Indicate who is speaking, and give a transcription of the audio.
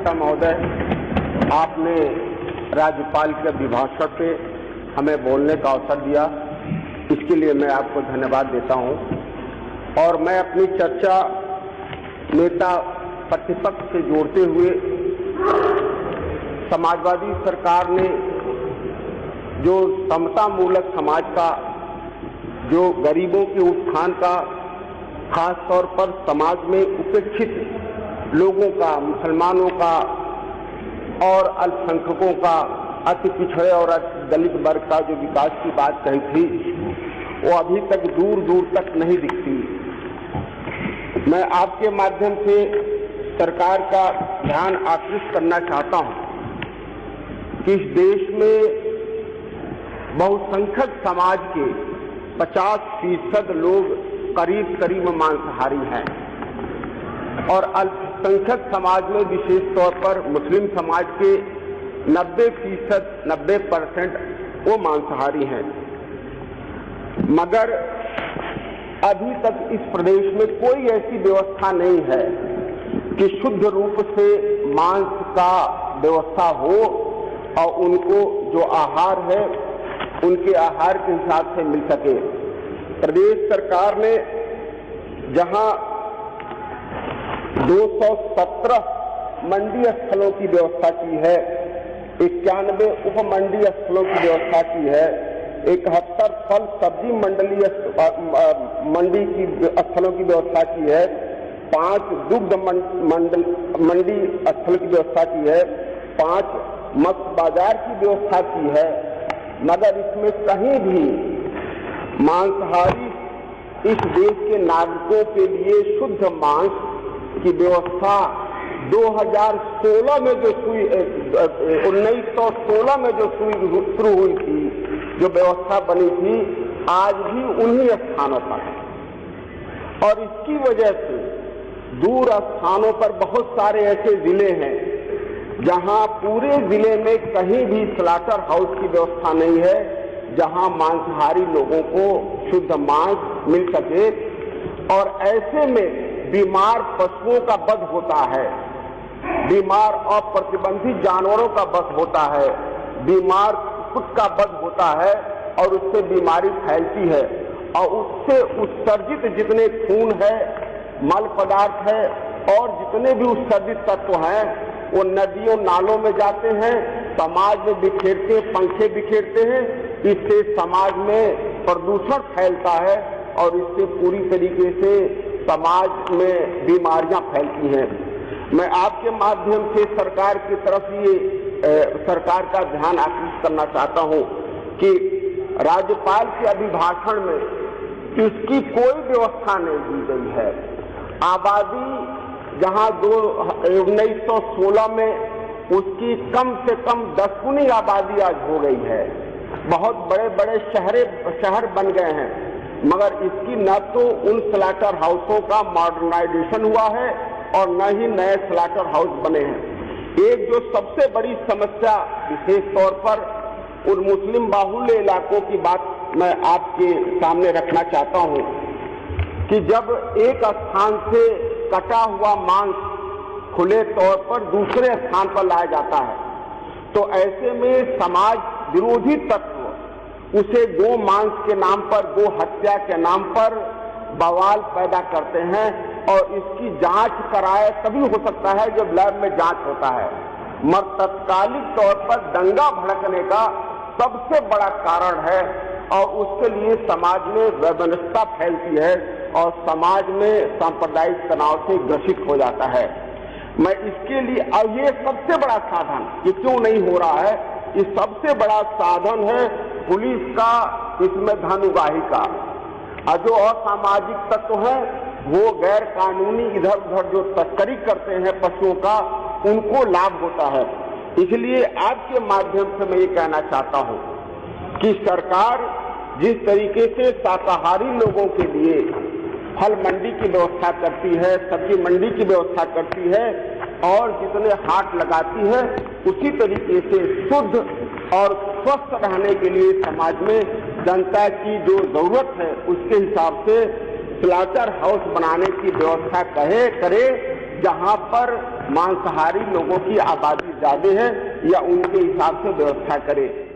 Speaker 1: नेता महोदय, आपने राज्यपाल के अभिभाषण पे हमें बोलने का अवसर दिया, इसके लिए मैं आपको धन्यवाद देता हूं। और मैं अपनी चर्चा नेता प्रतिपक्ष से जोड़ते हुए समाजवादी सरकार ने जो समतामूलक समाज का, जो गरीबों के उत्थान का, खास तौर पर समाज में उपेक्षित लोगों का, मुसलमानों का और अल्पसंख्यकों का, अति पिछड़े और अति दलित वर्ग का जो विकास की बात कही थी, वो अभी तक दूर दूर तक नहीं दिखती। मैं आपके माध्यम से सरकार का ध्यान आकृष्ट करना चाहता हूं कि इस देश में बहुसंख्यक समाज के 50% लोग करीब मांसाहारी हैं और अल्पसंख्यक समाज में विशेष तौर पर मुस्लिम समाज के 90% वो मांसाहारी हैं। मगर अभी तक इस प्रदेश में कोई ऐसी व्यवस्था नहीं है कि शुद्ध रूप से मांस का व्यवस्था हो और उनको जो आहार है उनके आहार के हिसाब से मिल सके। प्रदेश सरकार ने जहां 217 मंडी स्थलों की व्यवस्था की है, 91 उपमंडी स्थलों की व्यवस्था की है, 71 फल सब्जी मंडी की स्थलों की व्यवस्था की है, 5 दुग्ध मंडी स्थल की व्यवस्था की है, 5 मत्स्य बाजार की व्यवस्था की है, मगर इसमें कहीं भी मांसाहारी इस देश के नागरिकों के लिए शुद्ध मांस की व्यवस्था 2016 में जो 1916 में जो शुरू हुई थी, जो व्यवस्था बनी थी, आज भी उन्हीं स्थानों पर है। और इसकी वजह से दूर स्थानों पर बहुत सारे ऐसे जिले हैं जहां पूरे जिले में कहीं भी स्लॉटर हाउस की व्यवस्था नहीं है, जहां मांसाहारी लोगों को शुद्ध मांस मिल सके। और ऐसे में बीमार पशुओं का वध होता है, बीमार और प्रतिबंधित जानवरों का वध होता है, बीमार कुछ का वध होता है और उससे बीमारी फैलती है और उससे उत्सर्जित जितने खून है, मल पदार्थ है और जितने भी उत्सर्जित तत्व हैं वो नदियों नालों में जाते हैं, समाज में बिखेरते हैं, पंखे बिखेरते हैं। इससे समाज में प्रदूषण फैलता है और इससे पूरी तरीके से समाज में बीमारियां फैलती हैं। मैं आपके माध्यम से सरकार की तरफ ये सरकार का ध्यान आकृष्ट करना चाहता हूं कि राज्यपाल के अभिभाषण में इसकी कोई व्यवस्था नहीं दी गई है। आबादी जहां 1916 में उसकी कम से कम 10 गुनी आबादी आज हो गई है, बहुत बड़े बड़े शहर बन गए हैं, मगर इसकी न तो उन स्लॉटर हाउसों का मॉडर्नाइजेशन हुआ है और न ही नए स्लॉटर हाउस बने हैं। एक जो सबसे बड़ी समस्या विशेष तौर पर उन मुस्लिम बाहुल्य इलाकों की बात मैं आपके सामने रखना चाहता हूं कि जब एक स्थान से कटा हुआ मांस खुले तौर पर दूसरे स्थान पर लाया जाता है तो ऐसे में समाज विरोधी तत्व उसे गो मांस के नाम पर, गो हत्या के नाम पर बवाल पैदा करते हैं और इसकी जांच कराए तभी हो सकता है जब लैब में जांच होता है। मगर तत्कालिक तौर पर दंगा भड़कने का सबसे बड़ा कारण है और उसके लिए समाज में वैमनस्यता फैलती है और समाज में सांप्रदायिक तनाव से ग्रसित हो जाता है। मैं इसके लिए, और ये सबसे बड़ा साधन, ये क्यों नहीं हो रहा है, ये सबसे बड़ा साधन है पुलिस का इसमें धन उगाही का। और जो असामाजिक तत्व है वो गैर कानूनी इधर उधर जो तस्करी करते हैं पशुओं का, उनको लाभ होता है। इसलिए आपके माध्यम से मैं ये कहना चाहता हूं कि सरकार जिस तरीके से शाकाहारी लोगों के लिए फल मंडी की व्यवस्था करती है, सब्जी मंडी की व्यवस्था करती है और जितने हाट लगाती है, उसी तरीके से शुद्ध और स्वस्थ रहने के लिए समाज में जनता की जो जरूरत है उसके हिसाब से स्लॉटर हाउस बनाने की व्यवस्था करे जहां पर मांसाहारी लोगों की आबादी ज्यादा है या उनके हिसाब से व्यवस्था करे।